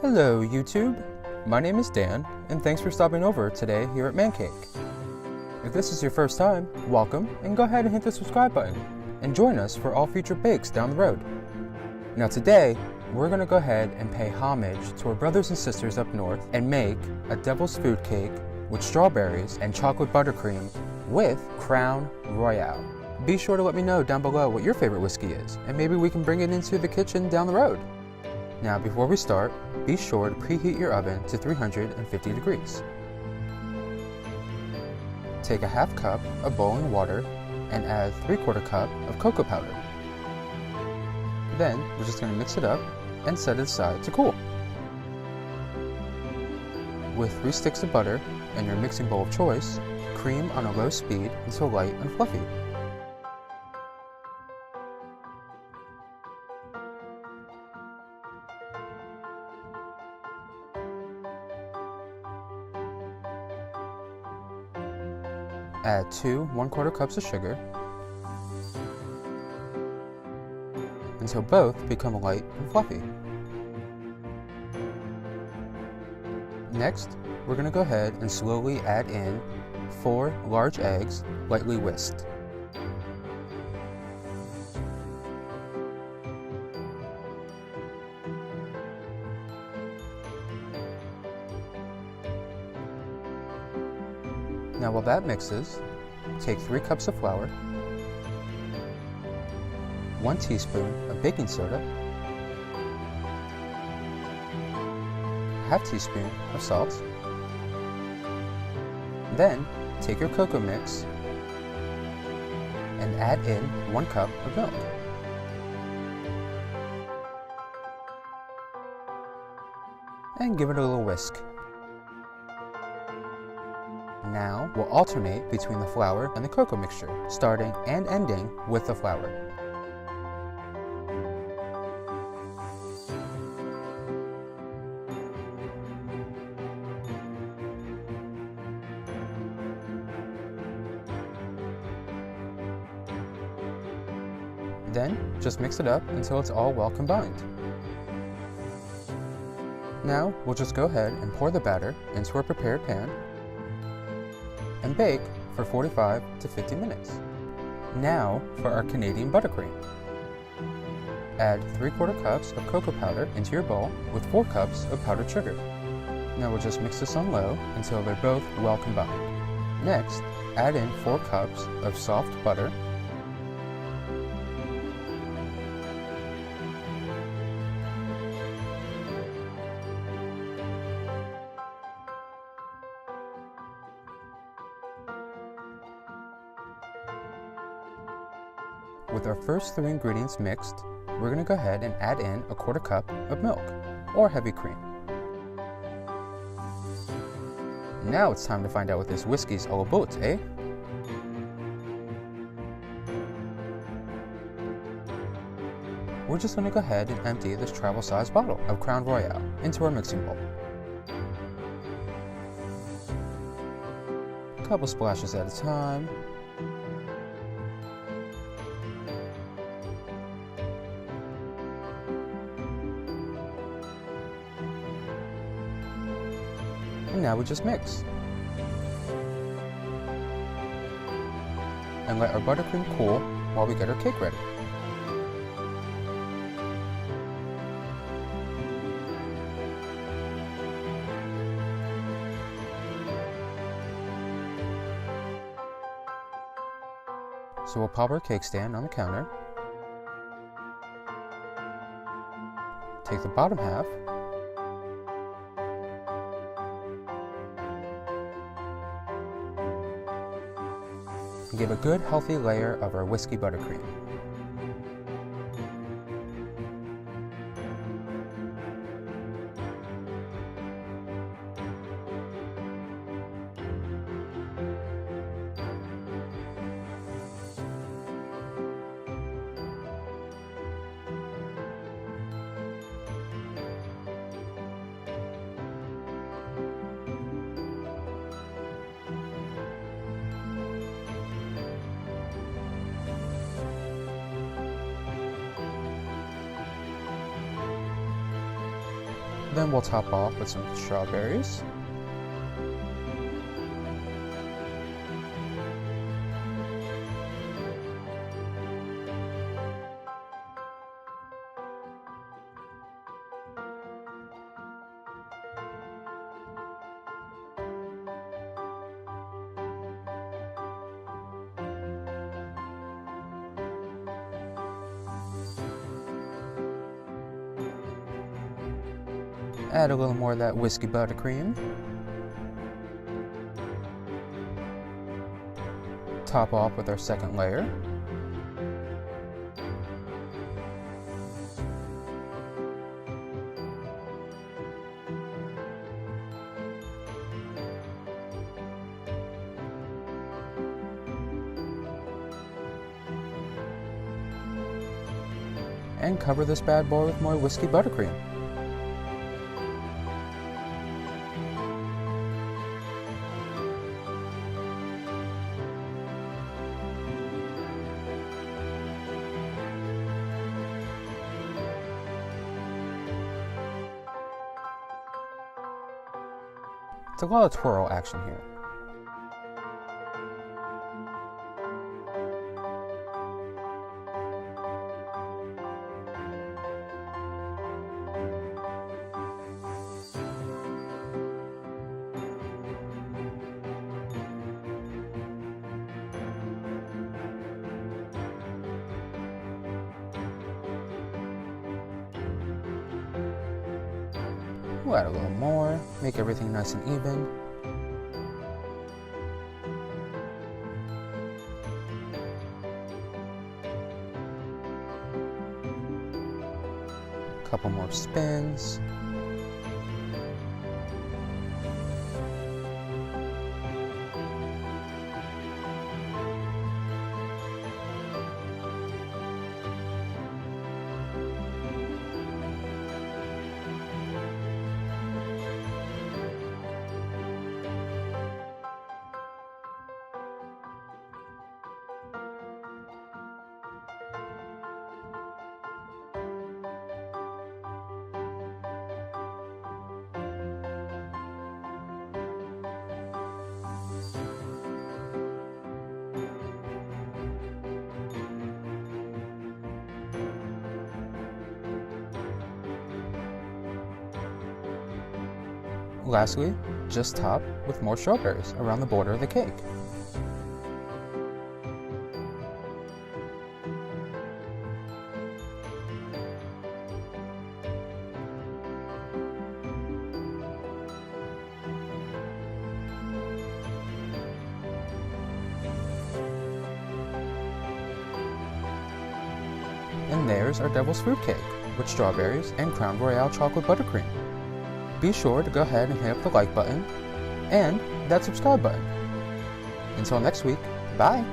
Hello YouTube, my name is Dan, and thanks for stopping over today here at Mancake. If this is your first time, welcome, and go ahead and hit the subscribe button, and join us for all future bakes down the road. Now today, we're going to go ahead and pay homage to our brothers and sisters up north and make a devil's food cake with strawberries and chocolate buttercream with Crown Royale. Be sure to let me know down below what your favorite whiskey is, and maybe we can bring it into the kitchen down the road. Now before we start, be sure to preheat your oven to 350 degrees. Take a half cup of boiling water and add 3/4 cup of cocoa powder. Then we're just going to mix it up and set it aside to cool. With 3 sticks of butter and your mixing bowl of choice, cream on a low speed until light and fluffy. Add 2 1/4 cups of sugar until both become light and fluffy. Next, we're going to go ahead and slowly add in 4 large eggs, lightly whisked. Now while that mixes, take 3 cups of flour, 1 teaspoon of baking soda, ½ teaspoon of salt. Then take your cocoa mix and add in 1 cup of milk. And give it a little whisk. Now, we'll alternate between the flour and the cocoa mixture, starting and ending with the flour. Then, just mix it up until it's all well combined. Now, we'll just go ahead and pour the batter into our prepared pan and bake for 45 to 50 minutes. Now for our Canadian buttercream. Add 3/4 cups of cocoa powder into your bowl with 4 cups of powdered sugar. Now we'll just mix this on low until they're both well combined. Next, add in 4 cups of soft butter, With our first 3 ingredients mixed, we're going to go ahead and add in 1/4 cup of milk, or heavy cream. Now it's time to find out what this whiskey's all about, eh? We're just going to go ahead and empty this travel-sized bottle of Crown Royale into our mixing bowl. A couple splashes at a time. And now we just mix. And let our buttercream cool while we get our cake ready. So we'll pop our cake stand on the counter. Take the bottom half and give a good healthy layer of our whiskey buttercream. Then we'll top off with some strawberries. Add a little more of that whiskey buttercream. Top off with our second layer. And cover this bad boy with more whiskey buttercream. It's a lot of twirl action here. We'll add a little more, make everything nice and even. Couple more spins. Lastly, just top with more strawberries around the border of the cake. And there's our devil's fruit cake with strawberries and Crown Royale chocolate buttercream. Be sure to go ahead and hit up the like button and that subscribe button. Until next week, bye!